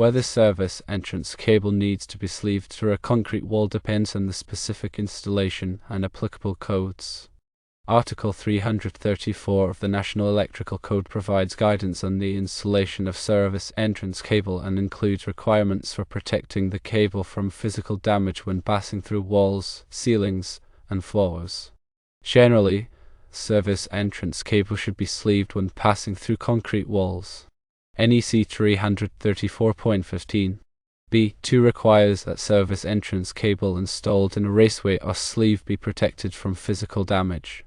Whether service entrance cable needs to be sleeved through a concrete wall depends on the specific installation and applicable codes. Article 334 of the National Electrical Code provides guidance on the installation of service entrance cable and includes requirements for protecting the cable from physical damage when passing through walls, ceilings, and floors. Generally, service entrance cable should be sleeved when passing through concrete walls. NEC 334.15 B2 requires that service entrance cable installed in a raceway or sleeve be protected from physical damage.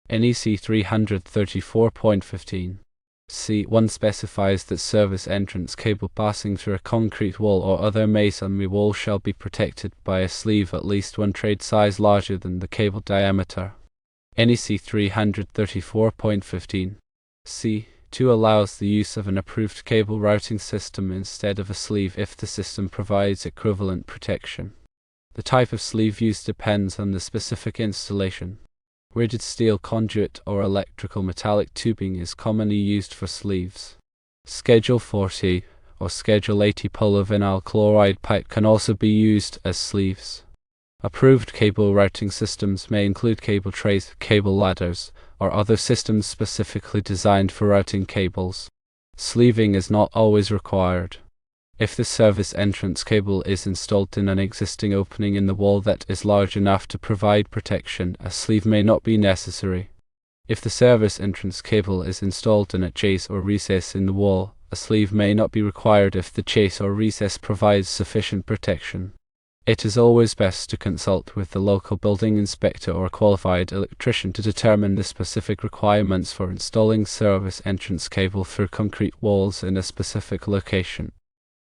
NEC 334.15 C1 specifies that service entrance cable passing through a concrete wall or other masonry wall shall be protected by a sleeve at least one trade size larger than the cable diameter. NEC 334.15 C2 allows the use of an approved cable routing system instead of a sleeve if the system provides equivalent protection. The type of sleeve used depends on the specific installation. Rigid steel conduit or electrical metallic tubing is commonly used for sleeves. Schedule 40 or Schedule 80 polyvinyl chloride pipe can also be used as sleeves. Approved cable routing systems may include cable trays, cable ladders, or other systems specifically designed for routing cables. Sleeving is not always required. If the service entrance cable is installed in an existing opening in the wall that is large enough to provide protection, a sleeve may not be necessary. If the service entrance cable is installed in a chase or recess in the wall, a sleeve may not be required if the chase or recess provides sufficient protection. It is always best to consult with the local building inspector or qualified electrician to determine the specific requirements for installing service entrance cable through concrete walls in a specific location.